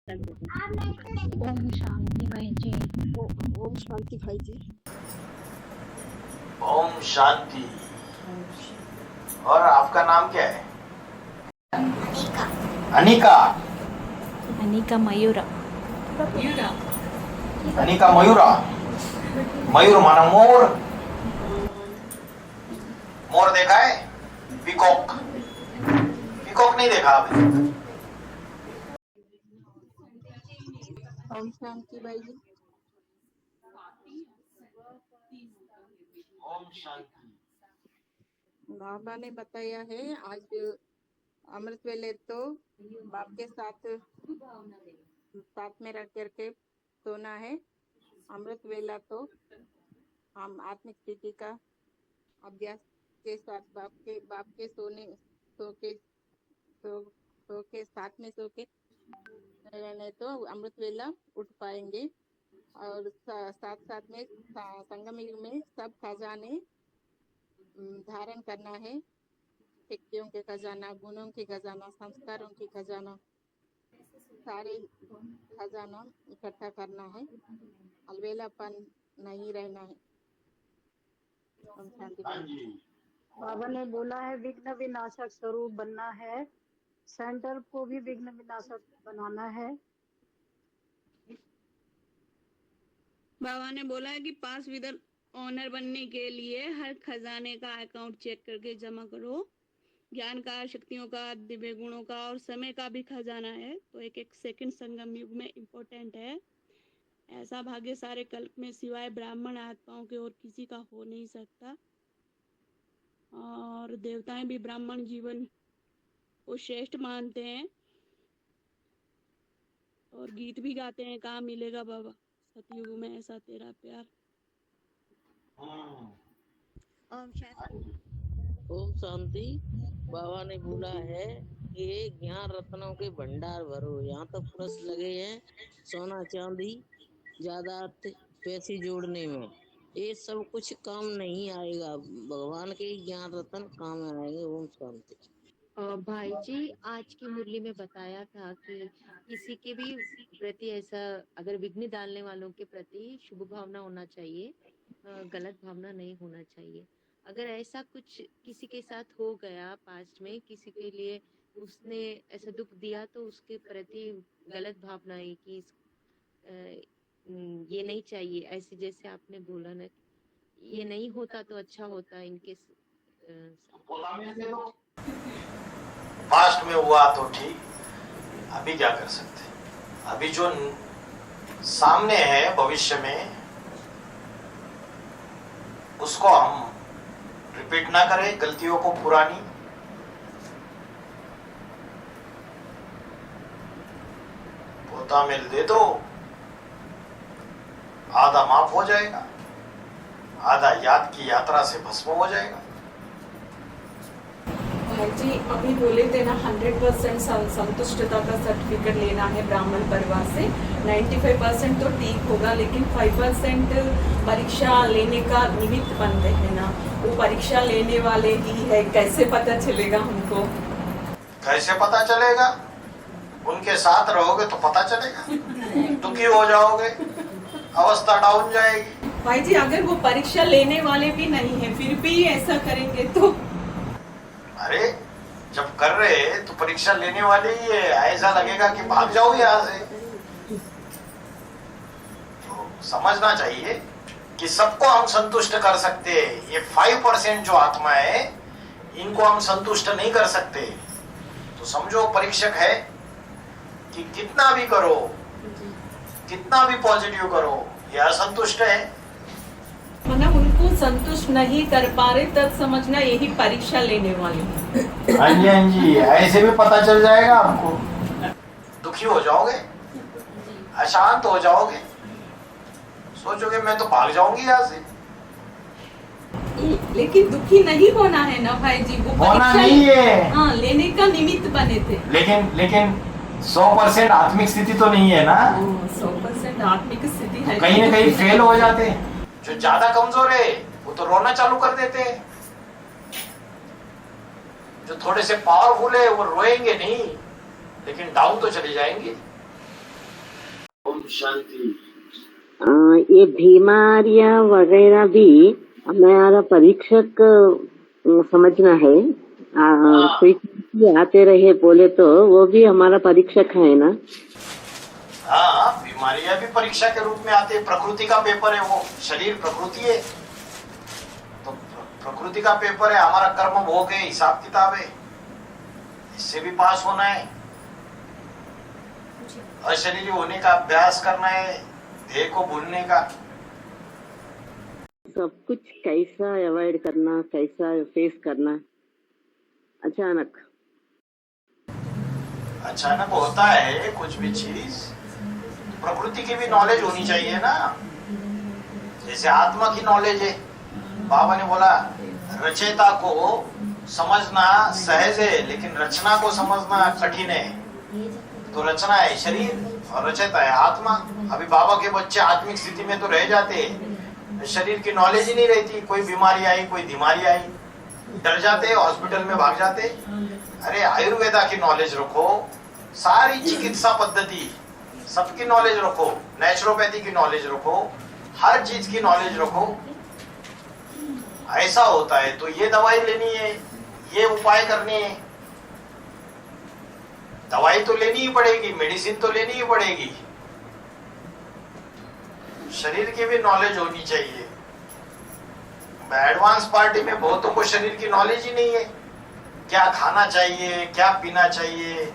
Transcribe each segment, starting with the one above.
ओम शांति भाई जी। ओम शांति भाई जी। ओम शांति। और आपका नाम क्या है? अनिका। अनिका मयूरा। अनिका मयूरा। मयूर माना मोर। मोर देखा है? पीकॉक। पीकॉक नहीं देखा अभी? ओम शांति भाई जी। ओम शांति। बाबा ने बताया है आज अमृत वेले तो बाप के साथ में रख करके सोना है। अमृत वेला तो हम आत्मिक स्थिति का अभ्यास के साथ बाप के सो के साथ में सो के रहने तो अमृत वेला उठ पाएंगे। और साथ में संगम युग में सब खजाने धारण करना है। शक्तियों के खजाना, गुणों के खजाना, संस्कारों के खजाना, सारे खजाना इकट्ठा करना है। अलवेलापन नहीं रहना है। ओम शांति। बाबा ने बोला है विघ्न विनाशक स्वरूप बनना है। सेंटर को भी विघ्न विनाशक बनाना है। बाबा ने बोला है कि पास विदर ऑनर बनने के लिए हर खजाने का अकाउंट चेक करके जमा करो। ज्ञान का, शक्तियों का, दिव्य गुणों का और समय का भी खजाना है, तो एक एक सेकंड संगम युग में इम्पोर्टेंट है। ऐसा भाग्य सारे कल्प में सिवाय ब्राह्मण आत्माओं के और किसी का हो नहीं सकता। और देवताएं भी ब्राह्मण जीवन को श्रेष्ठ मानते हैं और गीत भी गाते हैं, कहाँ मिलेगा बाबा सतयुग में ऐसा तेरा प्यार। ओम शांति। ओम शांति। बाबा ने बोला है कि ज्ञान रत्नों के भंडार भरो। यहाँ तो प्रश्न लगे हैं सोना चांदी ज्यादा पैसे जोड़ने में, ये सब कुछ काम नहीं आएगा। भगवान के ज्ञान रत्न काम आएंगे। ओम शांति। भाई जी, आज की मुरली में बताया था कि किसी के भी प्रति ऐसा अगर विघ्न डालने वालों के प्रति शुभ भावना होना चाहिए, गलत भावना नहीं होना चाहिए। अगर ऐसा कुछ किसी के साथ हो गया पास्ट में, किसी के लिए उसने ऐसा दुख दिया, तो उसके प्रति गलत भावना है कि ये नहीं चाहिए। ऐसे जैसे आपने बोला ना, ये नहीं होता तो अच्छा होता इनके पास्ट में हुआ तो ठीक, अभी क्या कर सकते हैं? अभी जो सामने है भविष्य में, उसको हम रिपीट ना करें गलतियों को पुरानी। पोता मेल दे दो, आधा माफ हो जाएगा, आधा याद की यात्रा से भस्म हो जाएगा। भाई जी अभी बोले थे ना 100% संतुष्टता का सर्टिफिकेट लेना है ब्राह्मण परिवार से। 95% तो ठीक होगा, लेकिन 5% परीक्षा लेने का निमित्त बनते हैं ना, वो परीक्षा लेने वाले ही है। कैसे पता चलेगा हमको? कैसे पता चलेगा? उनके साथ रहोगे तो पता चलेगा। दुखी हो जाओगे, अवस्था डाउन जाएगी। भाई जी अगर वो परीक्षा लेने वाले भी नहीं है फिर भी ऐसा करेंगे तो? अरे जब कर रहे तो परीक्षा लेने वाले ही है, ऐसा लगेगा कि भाग जाओ यहाँ से। तो समझना चाहिए कि सबको हम संतुष्ट कर सकते हैं। ये 5% जो आत्मा है, इनको हम संतुष्ट नहीं कर सकते। तो समझो परीक्षक है कि कितना भी करो, कितना भी पॉजिटिव करो, ये असंतुष्ट है। मतलब उनको संतुष्ट नहीं कर पा रहे, तब समझना यही परीक्षा लेने वाले हैं। हाँ जी, हाँ जी, ऐसे भी पता चल जाएगा आपको। दुखी हो जाओगे, अशांत हो जाओगे, सोचोगे मैं तो भाग जाऊंगी यहाँ से। लेकिन दुखी नहीं होना है ना भाई जी, वो होना नहीं है। हाँ, लेने का निमित्त बने थे। लेकिन 100% आत्मिक स्थिति तो नहीं है ना। 100% आत्मिक स्थिति है, कहीं ना कहीं फेल हो जाते हैं। जो ज्यादा कमजोर है वो तो रोना चालू कर देते हैं। जो थोड़े से पावरफुल है वो रोएंगे नहीं, लेकिन डाउन तो चले जाएंगे। शांति। ये बीमारियां वगैरह भी हमारा परीक्षक समझना है। कोई आते रहे बोले तो वो भी हमारा परीक्षक है ना। हाँ, बीमारियां भी परीक्षा के रूप में आती है। प्रकृति का पेपर है वो, शरीर प्रकृति है तो प्रकृति का पेपर है। हमारा कर्म भोग है, हिसाब किताब है, इससे भी पास होना है। अशरीरी होने का अभ्यास करना है, देह को भूलने का। सब कुछ कैसा अवॉइड करना, कैसा फेस करना। अचानक होता है कुछ भी चीज, प्रकृति की भी नॉलेज होनी चाहिए ना। जैसे आत्मा की नॉलेज है, बाबा ने बोला रचयिता को समझना सहज है लेकिन रचना को समझना कठिन है। तो रचना है शरीर और रचयिता है आत्मा। अभी बाबा के बच्चे आत्मिक स्थिति में तो रह जाते हैं, शरीर की नॉलेज ही नहीं रहती। कोई बीमारी आई, कोई बीमारी आई, डर जाते, हॉस्पिटल में भाग जाते। अरे आयुर्वेदा की नॉलेज रखो, सारी चिकित्सा पद्धति सबकी नॉलेज रखो, नेचुरोपैथी की नॉलेज रखो, हर चीज की नॉलेज रखो। ऐसा होता है तो ये दवाई लेनी है, ये उपाय करने हैं। दवाई तो लेनी ही पड़ेगी, मेडिसिन तो लेनी ही पड़ेगी। शरीर की भी नॉलेज होनी चाहिए। एडवांस पार्टी में बहुतों को शरीर की नॉलेज ही नहीं है। क्या खाना चाहिए, क्या पीना चाहिए,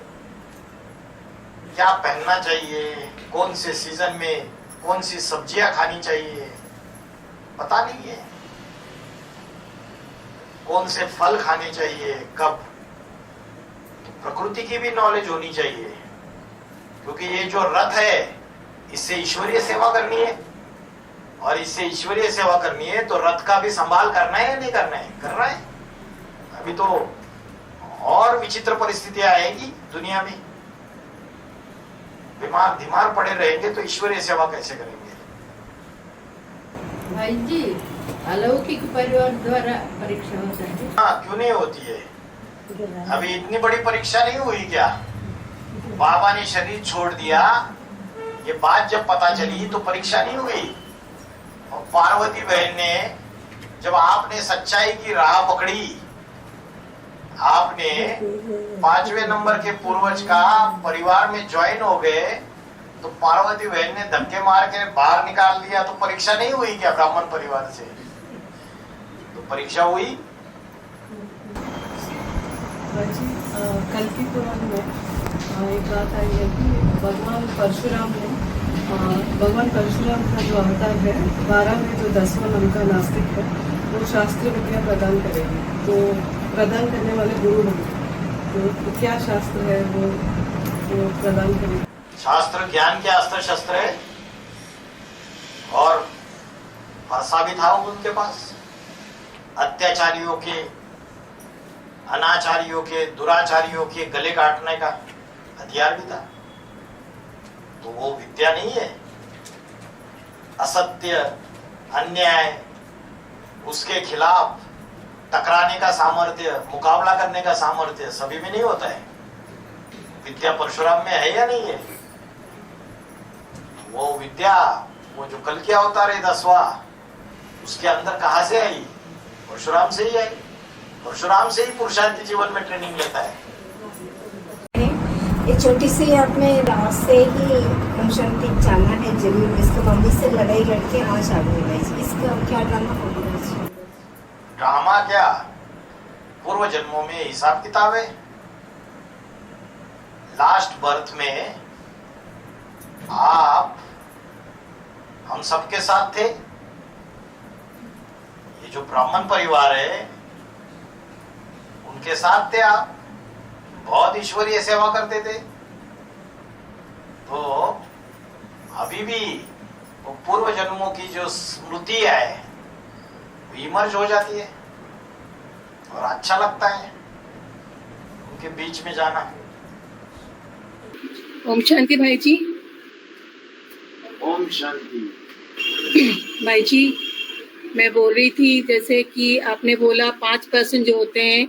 क्या पहनना चाहिए, कौन से सीजन में कौन सी सब्जियां खानी चाहिए, पता नहीं है। कौन से फल खाने चाहिए, कब। तो प्रकृति की भी नॉलेज होनी चाहिए, क्योंकि ये जो रथ है इससे ईश्वरीय सेवा करनी है, और इससे ईश्वरीय सेवा करनी है तो रथ का भी संभाल करना है या नहीं करना है? कर रहा है। अभी तो और विचित्र परिस्थितियां आएगी दुनिया में। बीमार पड़े रहेंगे तो ईश्वरीय सेवा कैसे करेंगे? भाई जी, अलौकिक परिवार द्वारा परीक्षा होता है। हाँ, क्यों नहीं होती है? अभी इतनी बड़ी परीक्षा नहीं हुई क्या? बाबा ने शरीर छोड़ दिया, ये बात जब पता चली तो परीक्षा नहीं हुई। और पार्वती बहन ने, जब आपने सच्चाई की राह पकड़ी, आपने 5वें नंबर के पूर्वज का परिवार में ज्वाइन हो गए, तो पार्वती बहन ने धक्के मार के बाहर निकाल दिया, तो परीक्षा नहीं हुई क्या ब्राह्मण परिवार से? तो परीक्षा हुई। कल की पुराण में एक बात आई है कि भगवान परशुराम का जो अवतार है 12 में जो 10वां नंबर नास्तिक है, वो शास्त्रीय विद्या प्रदान करेगी। तो प्रदान करने वाले गुरु होंगे, तो क्या शास्त्र है वो प्रदान करेगी? शास्त्र ज्ञान के अस्त्र शस्त्र है, और भाषा भी था उनके पास। अत्याचारियों के, अनाचारियों के, दुराचारियों के गले काटने का हथियार भी था। तो वो विद्या नहीं है? असत्य, अन्याय, उसके खिलाफ टकराने का सामर्थ्य, मुकाबला करने का सामर्थ्य सभी में नहीं होता है। विद्या परशुराम में है या नहीं है? वो विद्या, वो जो कल के अवतार है 10वां, उसके अंदर कहां से आई? परशुराम से ही आई। परशुराम से ही पुरुषार्थी जीवन में ट्रेनिंग लेता है। ये छोटी सी अपने रात से ही ओम शांति जानना है जरूर। इसको मम्मी से लड़ाई लड़के आज आ गई। इसका क्या ड्रामा होगा? ड्रामा क्या, पूर्व जन्मों में हिसाब किताब है। लास्ट बर्थ में आप हम सबके साथ थे। ये जो ब्राह्मण परिवार है उनके साथ थे आप, बहुत ईश्वरीय सेवा करते थे। तो अभी भी वो पूर्व जन्मों की जो स्मृति है वो इमर्ज हो जाती है, और अच्छा लगता है उनके बीच में जाना। ओम शांति भाई जी। ओम शांति भाई जी, मैं बोल रही थी जैसे कि आपने बोला 5% जो होते हैं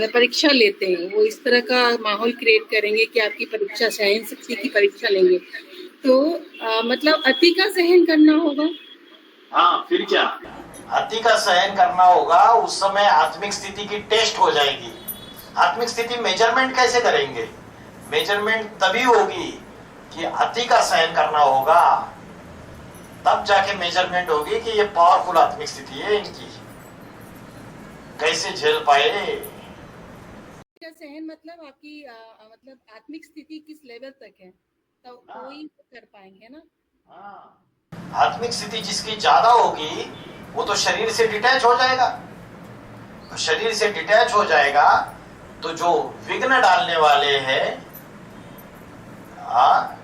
परीक्षा लेते हैं, वो इस तरह का माहौल क्रिएट करेंगे कि आपकी परीक्षा सहन शक्ति की परीक्षा लेंगे, तो मतलब अति का सहन करना होगा। हाँ, फिर क्या, अति का सहन करना होगा। उस समय आत्मिक स्थिति की टेस्ट हो जाएगी। आत्मिक स्थिति मेजरमेंट कैसे करेंगे? मेजरमेंट तभी होगी कि अति का सहन करना होगा, तब जाके मेजरमेंट होगी कि ये पावरफुल आत्मिक स्थिति है इनकी, कैसे झेल पाए। सहन मतलब आपकी मतलब आत्मिक स्थिति किस लेवल तक है, तो वही कर पाएंगे ना। हाँ, आत्मिक स्थिति जिसकी ज्यादा होगी वो तो शरीर से डिटैच हो जाएगा। शरीर से डिटैच हो जाएगा तो जो विघ्न डालने वाले हैं,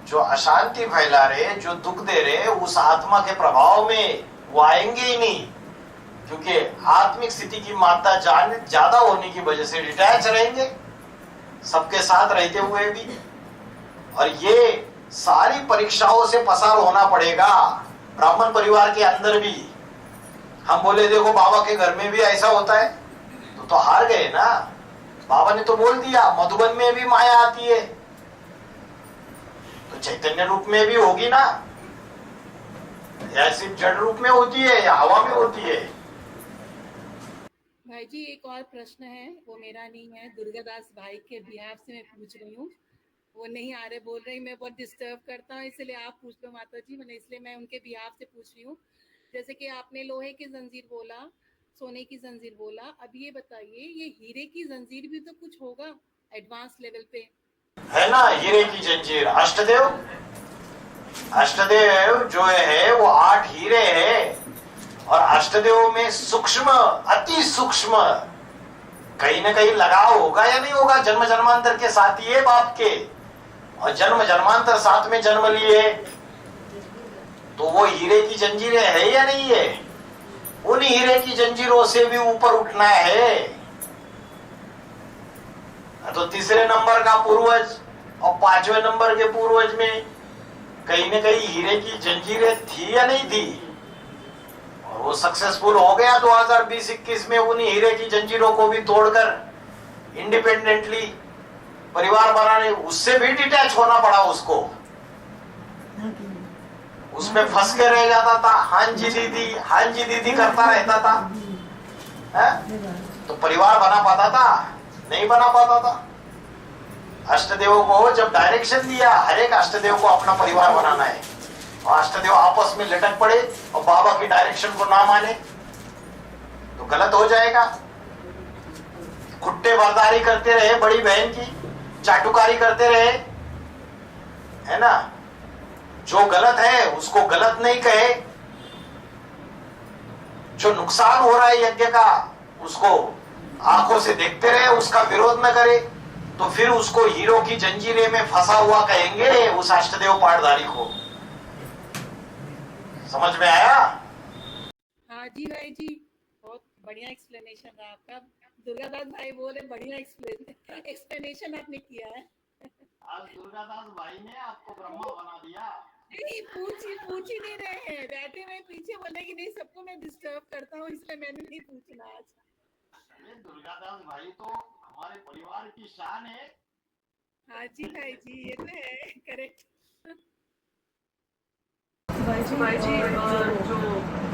जो अशांति फैला रहे, जो दुख दे रहे, उस आत्मा के प्रभाव में वो आएंगे ही नहीं, क्योंकि आत्मिक स्थिति की मात्रा ज्यादा होने की वजह से डिटैच रहेंगे सबके साथ रहते हुए भी। और ये सारी परीक्षाओं से पसार होना पड़ेगा ब्राह्मण परिवार के अंदर भी। हम बोले देखो बाबा के घर में भी ऐसा होता है, तो हार गए ना। बाबा ने तो बोल दिया मधुबन में भी माया आती है, तो चैतन्य रूप में भी होगी ना, या सिर्फ जड़ रूप में होती है या हवा में होती है। भाई जी एक और प्रश्न है, वो मेरा नहीं है, दुर्गादास भाई के बिहार से मैं पूछ रही हूँ। वो नहीं आ रहे, बोल रही मैं बहुत डिस्टर्ब करता हूँ, इसलिए आप पूछ लो माता जी, मैंने इसलिए मैं उनके बिहार से पूछ रही हूँ। जैसे कि आपने लोहे की जंजीर बोला, सोने की जंजीर बोला, अब ये बताइए ये हीरे की जंजीर भी तो कुछ होगा एडवांस लेवल पे, है ना। हीरे की जंजीर, अष्टदेव, अष्टदेव जो है वो 8 हीरे है, और अष्टदेव में सूक्ष्म, अति सूक्ष्म कहीं ना कहीं लगाव होगा या नहीं होगा। जन्म जन्मांतर के साथी है बाप के, और जन्म जन्मांतर साथ में जन्म लिए, तो वो हीरे की जंजीरें है या नहीं है। उन हीरे की जंजीरों से भी ऊपर उठना है, तो तीसरे नंबर का पूर्वज और 5वें नंबर के पूर्वज में कहीं ना कहीं हीरे की जंजीरें थी या नहीं थी, और वो सक्सेसफुल हो गया 2020-21 में। उन हीरे की जंजीरों को भी तोड़कर इंडिपेंडेंटली परिवार बनाने, उससे भी डिटैच होना पड़ा उसको, उसमें फंस के रह जाता था, हाँ जी दीदी, हाँ जी दीदी करता रहता था, तो परिवार बना पाता था? नहीं बना पाता था। अष्टदेव को जब डायरेक्शन दिया, हर एक अष्टदेव को अपना परिवार बनाना है, और अष्टदेव आपस में लटक पड़े और बाबा की डायरेक्शन को ना माने तो गलत हो जाएगा। खुट्टे बर्दारी करते रहे, बड़ी बहन की चाटुकारी करते रहे, है ना। जो गलत है उसको गलत नहीं कहे, जो नुकसान हो रहा है यज्ञ का उसको आंखों से देखते रहे, उसका विरोध न करे, तो फिर उसको हीरो की जंजीरें में फंसा हुआ कहेंगे उस अष्टदेव पाठधारी को। समझ में आया? हाँ जी भाई जी, बहुत बढ़िया एक्सप्लेनेशन रहा आपका। दुर्गादास भाई बोले बढ़िया एक्सप्लेनेशन आपने किया है। आज दुर्गादास भाई ने आपको ब्रह्मा बना दिया। नहीं पूछ ही नहीं रहे हैं, बैठे हुए पीछे बोले कि नहीं सबको मैं डिस्टर्ब करता हूँ, इसलिए मैंने नहीं पूछना आज। ये दुर्गादास भाई तो हमारे परिवार की शान है। हाँ जी भाई जी, ये तो है, करेक्ट। भाई जी जो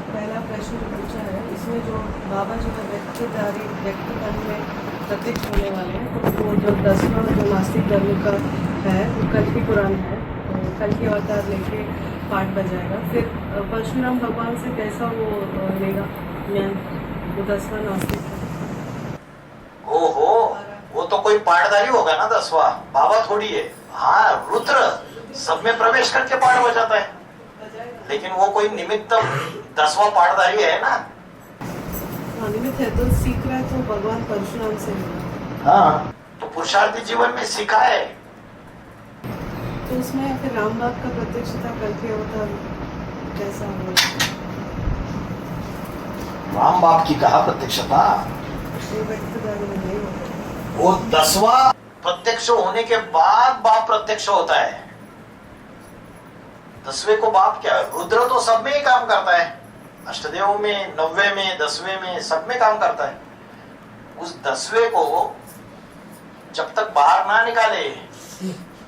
पहला प्रश्न जो पूछा है, इसमें जो बाबा जो है व्यक्तिगत में प्रत्यक्ष होने वाले हैं, तो वो जो 10वां जो नास्तिक धर्म का है वो कल की पुराण है, तो कल की अवतार लेके पाठ बजाएगा। फिर परशुराम भगवान से कैसा वो लेगा ज्ञान, वो 10वां नास्तिक है। ओहो, वो तो कोई पाठधारी होगा ना 10वां, बाबा थोड़ी है। हाँ, रुद्र सब में प्रवेश करके पाठ बजाता है, लेकिन वो कोई निमित्त 10वां पाठधारी है ना। निमित्त है, तो सीख रहा है तो भगवान परशुराम से लेगा। हाँ, तो पुरुषार्थी जीवन में सीखा है, तो उसमें फिर राम बाप का प्रत्यक्षता करके होता कैसा होगा? राम बाप की कहा प्रत्यक्षता, वो 10वां प्रत्यक्ष होने के बाद बाप प्रत्यक्ष होता है। 10वें को बाप क्या है? रुद्र तो सब में ही काम करता है, अष्टदेव में 90 में 10वें में सब में काम करता है। उस 10वें को जब तक बाहर ना निकाले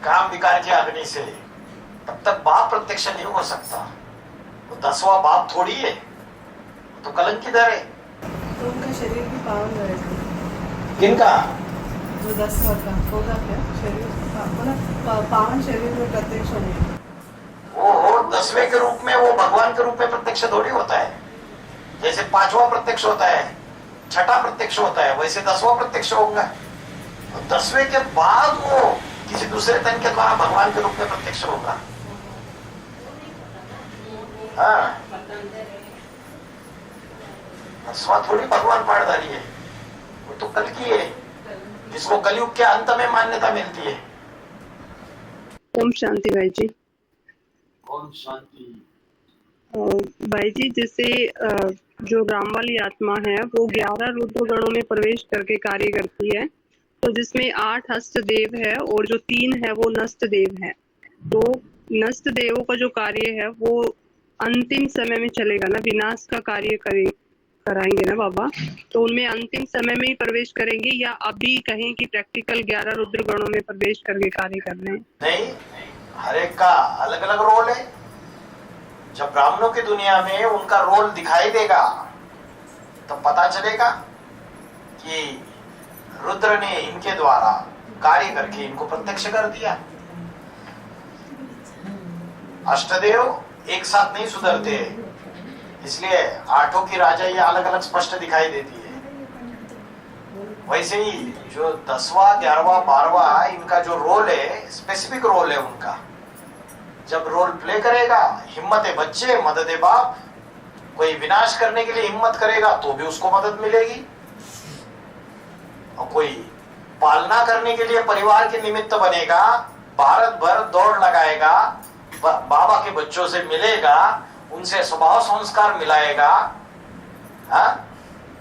काम विकार की अग्नि से, तब तक बाप प्रत्यक्ष नहीं हो सकता। तो 10वां बाप थोड़ी है, तो कलंकीधर है। तो उनका शरीर भी पावन रहेगा। किनका? जो 10वां का होगा क्या शरीर पावन शरीर में प्रत्यक्ष होने, वो 10वें के रूप में, वो भगवान के रूप में प्रत्यक्ष थोड़ी होता है। जैसे 5वां प्रत्यक्ष होता है, 6ठा प्रत्यक्ष होता है, वैसे 10वां प्रत्यक्ष होगा। 10वें के बाद वो किसी दूसरे तन के द्वारा भगवान के रूप में प्रत्यक्ष होगा। हाँ, 10वां थोड़ी भगवान पाठधारी है, वो तो कल की है, जिसको कलयुग के अंत में मान्यता मिलती है। ओम शांति भाई जी। ओम शांति। भाई जी, जैसे जो राम वाली आत्मा है वो 11 रुद्र गणों में प्रवेश करके कार्य करती है, तो जिसमें 8 हस्त देव है और जो 3 है वो नस्त देव है। तो नस्त देवों का जो कार्य है वो अंतिम समय में चलेगा ना, विनाश का कार्य कराएंगे ना बाबा, तो उनमें अंतिम समय में ही प्रवेश करेंगे या अभी कहें कि प्रैक्टिकल 11 रुद्र गणों में प्रवेश करके कार्य कर रहे हैं? नहीं, हर एक का अलग अलग रोल है। जब ब्राह्मणों की दुनिया में उनका रोल दिखाई देगा तो पता चलेगा कि रुद्र ने इनके द्वारा कार्य करके इनको प्रत्यक्ष कर दिया। अष्टदेव एक साथ नहीं सुधरते, इसलिए 8 की राजा ये अलग अलग स्पष्ट दिखाई देती है। वैसे ही जो 10वां 11वां 12वां इनका जो रोल है, स्पेसिफिक रोल है उनका। जब रोल प्ले करेगा, हिम्मत है बच्चे, मदद है बाप। कोई विनाश करने के लिए हिम्मत करेगा तो भी उसको मदद मिलेगी, और कोई पालना करने के लिए परिवार के निमित्त बनेगा, भारत भर दौड़ लगाएगा, बाबा के बच्चों से मिलेगा, उनसे स्वभाव संस्कार मिलाएगा,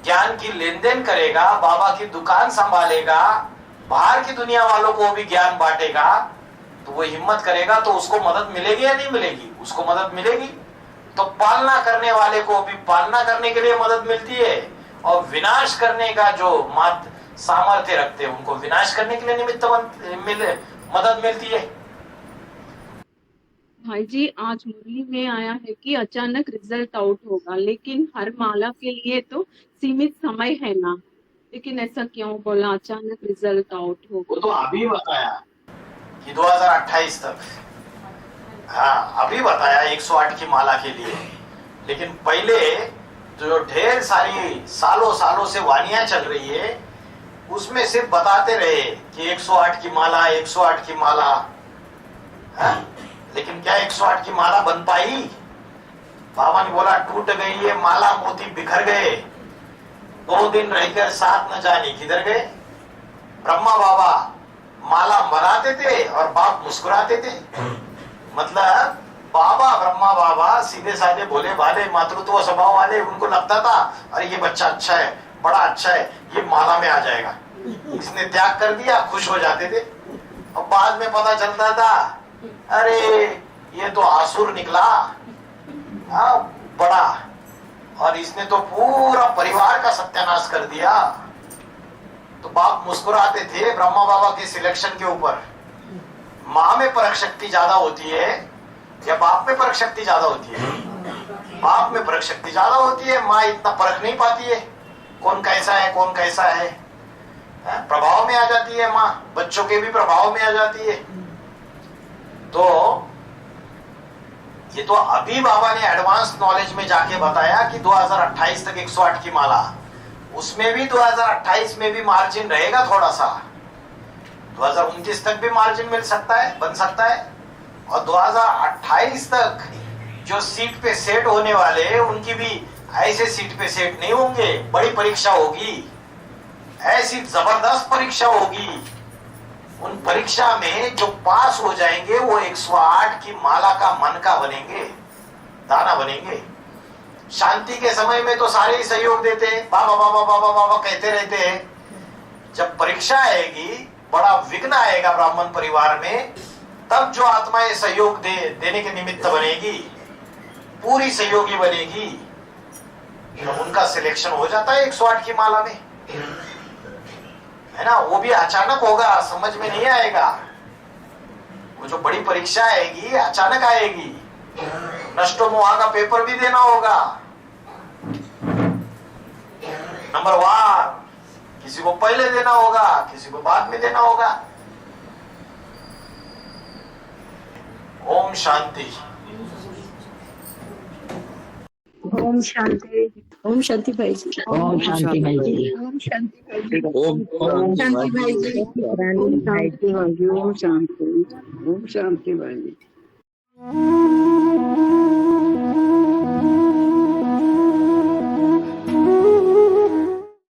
ज्ञान की लेन देन करेगा, बाबा की दुकान संभालेगा, बाहर की दुनिया वालों को भी ज्ञान बांटेगा, तो वो हिम्मत करेगा तो उसको मदद मिलेगी या नहीं मिलेगी? उसको मदद मिलेगी। तो पालना करने वाले को भी पालना करने के लिए मदद मिलती है, और विनाश करने का जो सामर्थ्य रखते हैं उनको विनाश करने के लिए निमित्त मदद मिलती है। भाई जी, आज मुरली में आया है कि अचानक रिजल्ट आउट होगा, लेकिन हर माला के लिए तो सीमित समय है ना, लेकिन ऐसा क्यों बोला अचानक रिजल्ट आउट होगा? वो तो अभी बताया कि 2028 तक। हाँ, अभी बताया 108 की माला के लिए, लेकिन पहले जो ढेर सारी सालों से वानियां चल रही है, उसमें सिर्फ बताते रहे कि 108 की माला, 108 की माला। लेकिन क्या 108 की माला बन पाई? बाबा ने बोला टूट गई ये माला, मोती बिखर गए, 2 दिन रहकर साथ न जाने किधर गए। ब्रह्मा बाबा माला बनाते थे और बाप मुस्कुराते थे। मतलब बाबा ब्रह्मा बाबा सीधे साधे भोले भाले मातृत्व स्वभाव वाले, उनको लगता था अरे ये बच्चा अच्छा है, बड़ा अच्छा है, ये माला में आ जाएगा। इसने त्याग कर दिया, खुश हो जाते थे। और बाद में पता चलता था अरे ये तो आसुर निकला बड़ा, और इसने तो पूरा परिवार का सत्यानाश कर दिया। तो बाप मुस्कुराते थे ब्रह्मा बाबा के सिलेक्शन के ऊपर। माँ में परख शक्ति ज्यादा होती है या बाप में परख शक्ति ज्यादा होती है? बाप में परख शक्ति ज्यादा होती है, माँ इतना परख नहीं पाती है कौन कैसा है कौन कैसा है। प्रभाव में आ जाती है माँ, बच्चों के भी प्रभाव में आ जाती है। तो ये तो अभी बाबा ने एडवांस नॉलेज में जाके बताया कि 2028 तक 108 की माला, उसमें भी 2028 में भी मार्जिन रहेगा थोड़ा सा, 2029 तक भी मार्जिन मिल सकता है, बन सकता है। और 2028 तक जो सीट पे सेट होने वाले उनकी भी ऐसे सीट पे सेट नहीं होंगे, बड़ी परीक्षा होगी, ऐसी जबरदस्त परीक्षा होगी। उन परीक्षा में जो पास हो जाएंगे वो 108 की माला का मन का बनेंगे, दाना बनेंगे। शांति के समय में तो सारे ही सहयोग देते हैं, बाबा बाबा बाबा बाबा कहते रहते हैं। जब परीक्षा आएगी, बड़ा विघ्न आएगा ब्राह्मण परिवार में, तब जो आत्माएं सहयोग देने के निमित्त बनेगी, पूरी सहयोगी बनेगी, तब उनका सिलेक्शन हो जाता है 108 की माला में, है ना। वो भी अचानक होगा, समझ में नहीं आएगा। वो जो बड़ी परीक्षा आएगी अचानक आएगी। नष्टो मोहा का पेपर भी देना होगा, नंबर 1। किसी को पहले देना होगा, किसी को बाद में देना होगा। ओम शांति। ओम शांति। ओम शांति भाई जी। ओम शांति भाई जी। ओम शांति भाई जी। ओम शांति भाई जी। ओम शांति भाई जी। ओम शांति। ओम शांति भाई जी।